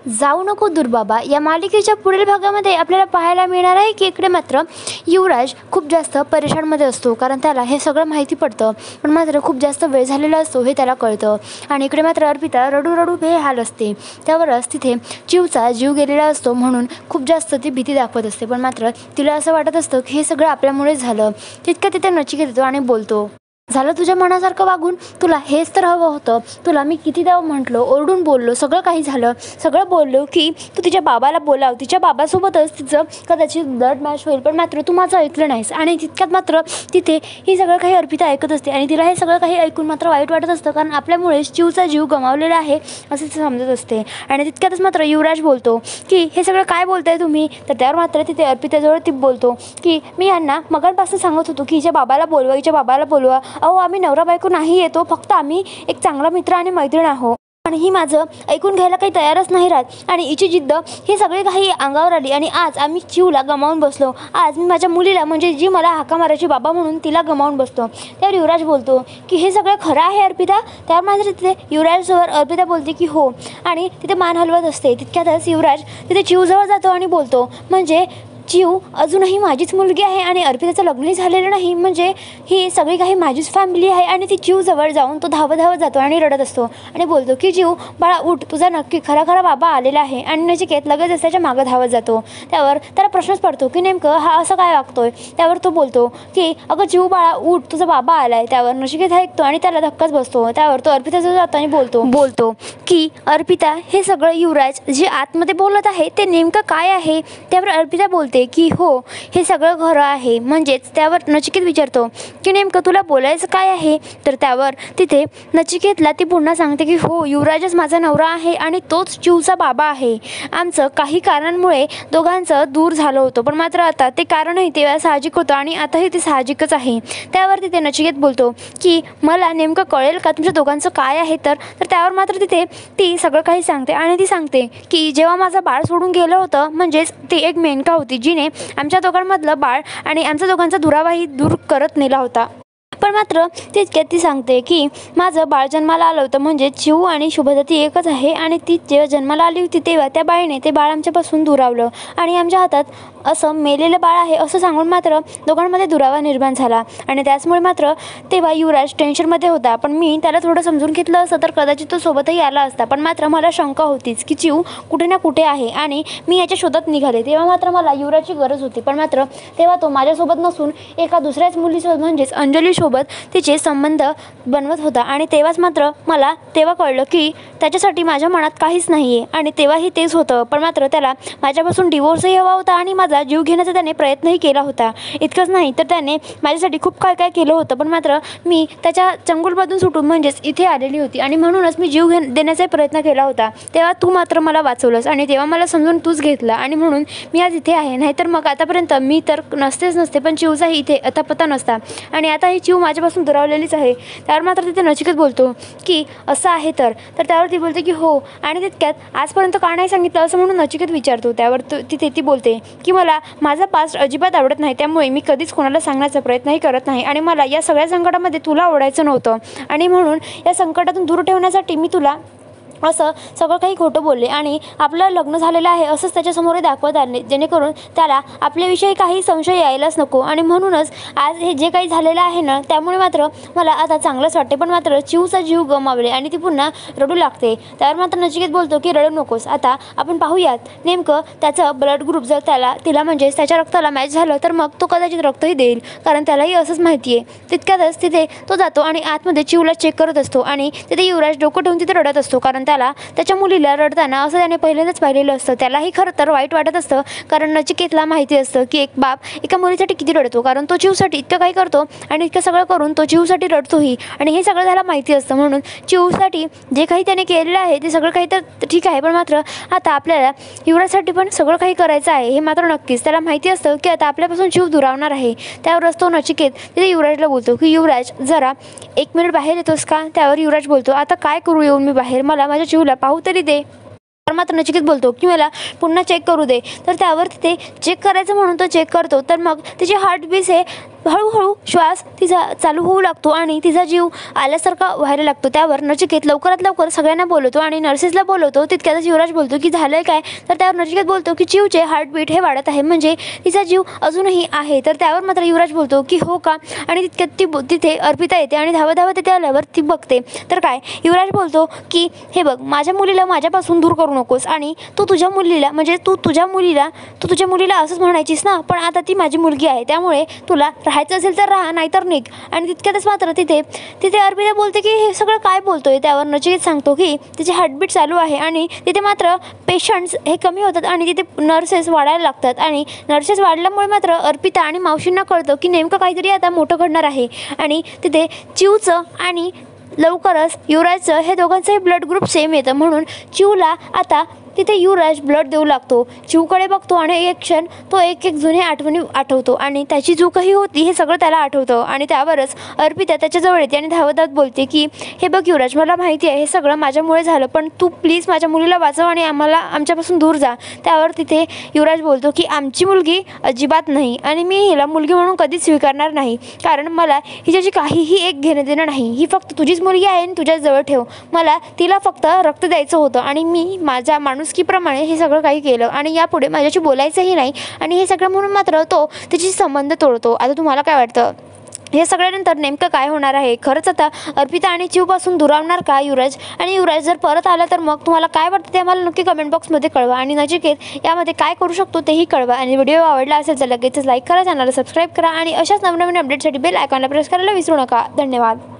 जाऊ नको दूर बाबा या मालिकेच्या पुढील भागामध्ये आपल्याला पाहायला मिळणार आहे की इकडे मात्र युवराज खूप जास्त परेशानमध्ये असतो, कारण त्याला हे सगळं माहिती पडतं, पण मात्र खूप जास्त वेळ झालेला असतो हे त्याला कळतं. आणि इकडे मात्र अर्पिता रडू रडू बेहाल असते. त्यावरच तिथे चिवचा जीव गेलेला असतो म्हणून खूप जास्त ती भीती दाखवत असते, पण मात्र तिला असं वाटत असतं की हे सगळं आपल्यामुळेच झालं. तितकं तिथे नचिकेत येतो आणि बोलतो, झालं तुझ्या मनासारखं वागून, तुला हेच तर हवं होतं. तुला मी कितीदा म्हटलो, ओरडून बोललो, सगळं काही झालं, सगळं बोललो की तू तिच्या बाबाला बोलाव, तिच्या बाबासोबतच तिचं कदाचित ब्लड मॅच होईल, पण मात्र तू माझं ऐकलं नाहीस. आणि तितक्यात मात्र तिथे ही सगळं काही अर्पिता ऐकत असते आणि तिला हे सगळं काही ऐकून मात्र वाईट वाटत असतं, कारण आपल्यामुळेच चिवचा जीव गमावलेला आहे असं ती समजत असते. आणि तितक्यातच मात्र युवराज बोलतो की हे सगळं काय बोलताय तुम्ही. तर त्यावर मात्र तिथे अर्पिताजवळ ती बोलतो की मी यांना मगांपासून सांगत होतो की हिच्या बाबाला बोलवा, हिच्या बाबाला बोलवा. अहो आम्ही नवरा बायको नाही येतो, फक्त आम्ही एक चांगला मित्र आणि मैत्रीण आहोत. आणि ही माझं ऐकून घ्यायला काही तयारच नाही राहत आणि हिची जिद्द हे सगळे काही अंगावर आली आणि आज आम्ही चिवला गमावून बसलो. आज मी माझ्या मुलीला म्हणजे जी मला हाका मारायची बाबा म्हणून तिला गमावून बसतो. त्यावर युवराज बोलतो की हे सगळं खरं आहे अर्पिता. त्यावर माझं तिथे युवराजवर अर्पिता बोलते की हो आणि तिथे मान हलवत असते. तितक्यातच युवराज तिथे चिवजवळ जातो आणि बोलतो म्हणजे चिव अजूनही माझीच मुलगी आहे आणि अर्पिताचं लग्नही झालेलं नाही, म्हणजे ही सगळी काही माझीच फॅमिली आहे. आणि ती चिवजवळ जाऊन तो धावत धावत जातो आणि रडत असतो आणि बोलतो की चिव बाळा उठ, तुझा नक्की खरा खरा बाबा आलेला आहे. आणि नचिकेत लगेच त्याच्या मागं धावत जातो. त्यावर त्याला प्रश्नच पडतो की नेमकं हा असं काय वागतोय. त्यावर तो बोलतो की अगं चिव बाळा उठ, तुझा बाबा आलाय. त्यावर नचिकेत ऐकतो आणि त्याला धक्काच बसतो. त्यावर तो अर्पिताजवळ जातो आणि बोलतो की अर्पिता हे सगळं युवराज जे आतमध्ये बोलत आहे ते नेमकं काय आहे. त्यावर अर्पिता बोलते की हो हे सगळं खरं आहे. म्हणजेच त्यावर नचिकेत विचारतो की नेमकं तुला बोलायचं काय आहे. तर त्यावर तिथे नचिकेतला ती पुन्हा सांगते की हो युवराजच माझा नवरा आहे आणि तोच चिवचा बाबा आहे. आमचं काही कारणांमुळे दोघांचं दूर झालं होतं, पण मात्र आता ते कारणही तेव्हा साहजिक होतं आणि आताही ते साहजिकच आहे. त्यावर तिथे नचिकेत बोलतो की मला नेमकं कळेल का तुमच्या दोघांचं काय आहे. तर त्यावर मात्र तिथे ती सगळं काही सांगते आणि ती सांगते की जेव्हा माझं बाळ सोडून गेलं होतं, म्हणजेच ती एक मेनका होती जिने आमच्या दोघांमधलं बाळ आणि आमच्या दोघांचा दुरावाही दूर करत नेला होता. पण मात्र तितक्यात ती सांगते की माझं बाळ जन्माला आलं होतं, म्हणजे चिव आणि शुभदा ती एकच आहे आणि ती जेव्हा जन्माला आली होती तेव्हा त्या बाळीने ते बाळ आमच्यापासून दुरावलं आणि आमच्या हातात असं मेलेलं बाळ आहे असं सांगून मात्र दोघांमध्ये दुरावा निर्माण झाला. आणि त्याचमुळे मात्र तेव्हा युवराज टेन्शनमध्ये होता, पण मी त्याला थोडं समजून घेतलं असतं तर कदाचित तो सोबतही आला असता. पण मात्र मला शंका होतीच की चिव कुठे ना कुठे आहे आणि मी याच्या शोधात निघाले. तेव्हा मात्र मला युवराजची गरज होती, पण मात्र तेव्हा तो माझ्यासोबत नसून एका दुसऱ्याच मुलीसोबत म्हणजेच अंजलीसोबत तिचे संबंध बनवत होता. आणि तेव्हाच मात्र मला तेव्हा कळलं की त्याच्यासाठी माझ्या मनात काहीच नाही आहे आणि तेव्हाही तेच होतं. पण मात्र त्याला माझ्यापासून डिवोर्सही हवा होता आणि माझा जीव घेण्याचा त्याने प्रयत्नही केला होता. इतकंच नाही तर त्याने माझ्यासाठी खूप काय काय केलं होतं, पण मात्र मी त्याच्या चंगुलमधून सुटून म्हणजेच इथे आलेली होती आणि म्हणूनच मी जीव देण्याचा प्रयत्न केला होता. तेव्हा तू मात्र मला वाचवलंस आणि तेव्हा मला समजून तूच घेतलं आणि म्हणून मी आज इथे आहे. नाहीतर मग आतापर्यंत मी तर नसते, पण चिवचाही इथे अतापता नसता आणि आता ही चिव माझ्यापासून दुरावलेलीच आहे. त्यावर मात्र तिथे नचिकेत बोलतो की असं आहे तर त्यावर ती बोलते की हो. आणि तितक्यात आजपर्यंत का नाही सांगितलं असं म्हणून नचिकेत विचारतो. त्यावर तिथे ती बोलते की मला माझा पास्ट अजिबात आवडत नाही, त्यामुळे मी कधीच कोणाला सांगण्याचा प्रयत्नही करत नाही आणि मला या सगळ्या संकटामध्ये तुला ओढायचं नव्हतं आणि म्हणून या संकटातून दूर ठेवण्यासाठी मी तुला असं सगळं काही खोटं बोलले आणि आपलं लग्न झालेलं आहे असंच त्याच्यासमोर दाखवत आले, जेणेकरून त्याला आपल्याविषयी काही संशय यायलाच नको. आणि म्हणूनच आज हे जे काही झालेलं आहे ना त्यामुळे मात्र मला आता चांगलंच वाटते. पण मात्र चिवचा जीव गमावले आणि ती पुन्हा रडू लागते. त्यावर मात्र नचिकेत बोलतो की रडू नकोस, आता आपण पाहूयात नेमकं त्याचं ब्लड ग्रुप जर तिला म्हणजेच त्याच्या रक्ताला मॅच झालं तर मग तो कदाचित रक्तही देईल, कारण त्यालाही असंच माहिती आहे. तितक्यातच तिथे तो जातो आणि आतमध्ये चिवला चेक करत असतो आणि तिथे युवराज डोकं ठेवून तिथे रडत असतो, कारण त्याला त्याच्या मुलीला रडताना असं त्याने पहिल्यांदाच पाहिलेलं असतं. त्यालाही खरं तर वाईट वाटत असतं, कारण नचिकेतला माहिती असतं की एक बाप एका मुलीसाठी किती रडतो, कारण तो चिवसाठी इतकं काही करतो आणि इतकं सगळं करून तो चिवसाठी रडतोही आणि हे सगळं त्याला माहिती असतं. म्हणून चिवसाठी जे काही त्याने केलेलं आहे ते सगळं काही तर ठीक आहे, पण मात्र आता आपल्याला युवराजसाठी पण सगळं काही करायचं आहे हे मात्र नक्कीच त्याला माहिती असतं की आता आपल्यापासून चिव दुरावणार आहे. त्यावरच तो नचिकेत तिथे युवराजला बोलतो की युवराज जरा 1 मिनिट बाहेर येतोस का. त्यावर युवराज बोलतो आता काय करू येऊन मी बाहेर, मला माझ्या चिवला पाहू तरी दे. तर मात्र नचिकेत बोलतो की मला पुन्हा चेक करू दे. तर त्यावर तिथे चेक करायचं म्हणून तो चेक करतो, तर मग तिची हार्टबीट हे हळूहळू श्वास तिचा चालू होऊ लागतो आणि तिचा जीव आल्यासारखा व्हायला लागतो. त्यावर नचिकेत लवकरात लवकर सगळ्यांना बोलवतो आणि नर्सेसला बोलवतो. तितक्यातच युवराज बोलतो की झालं आहे काय? तर त्यावर नचिकेत बोलतो की चिवचे हार्टबीट हे वाढत आहे, म्हणजे तिचा जीव अजूनही आहे. तर त्यावर मात्र युवराज बोलतो की हो का? आणि तितक्यात तिथे अर्पिता येते आणि धावत धावत तिथे आल्यावर ती बघते तर काय युवराज बोलतो की हे बघ, माझ्या मुलीला माझ्यापासून दूर करू नकोस आणि तू तुझ्या मुलीला असंच म्हणायचीस ना, पण आता ती माझी मुलगी आहे, त्यामुळे तुला राहायचं असेल तर राहा, नाहीतर निघ. आणि तितक्यातच मात्र तिथे अर्पिता बोलते की हे सगळं काय बोलतोय? त्यावर नचिकेत सांगतो की तिचे हार्टबीट चालू आहे आणि तिथे मात्र पेशंट्स हे कमी होतात आणि तिथे नर्सेस वाढायला लागतात आणि नर्सेस वाढल्यामुळे मात्र अर्पिता आणि मावशींना कळतं की नेमकं काहीतरी आता मोठं घडणार आहे. आणि तिथे चिवचं आणि लवकरच युवराजचं हे दोघांचंही ब्लड ग्रुप सेम येतं, म्हणून चिवला आता तिथे युवराज ब्लड देऊ लागतो. चिवकडे बघतो आणि एक क्षण तो एक जुने आठवणी आठवतो आणि त्याची चूकही होती हे सगळं त्याला आठवतं. आणि त्यावरच अर्पिता त्याच्याजवळ येते आणि धावत धावत बोलते की हे बघ युवराज, मला माहिती आहे हे सगळं माझ्यामुळे झालं, पण तू प्लीज माझ्या मुलीला वाचव आणि आमच्यापासून दूर जा. त्यावर तिथे युवराज बोलतो की आमची मुलगी अजिबात नाही आणि मी हिला मुलगी म्हणून कधीच स्वीकारणार नाही, कारण मला हिच्याशी काहीही एक घेणं देणं नाही. ही फक्त तुझीच मुलगी आहे आणि तुझ्याच जवळ ठेव. मला तिला फक्त रक्त द्यायचं होतं आणि मी माझ्या माणुसकीप्रमाणे हे सगळं काही केलं आणि यापुढे माझ्याशी बोलायचंही नाही. आणि हे सगळं म्हणून मात्र तो त्याची संबंध तोडतो. आता तुम्हाला काय वाटतं? हे सगळ्यानंतर नेमकं काय होणार आहे? खरंच आता अर्पिता आणि चिवपासून दुरावणार का युवराज? आणि युवराज जर परत आला तर मग तुम्हाला काय वाटतं ते आम्हाला नक्की कमेंट बॉक्समध्ये कळवा. आणि नचिकेत यामध्ये काय करू शकतो तेही कळवा. आणि व्हिडिओ आवडला असेल तर लगेचच लाईक करा, चॅनलला सबस्क्राईब करा आणि अशाच नवनवीन अपडेटसाठी बेल आयकॉनला प्रेस करायला विसरू नका. धन्यवाद.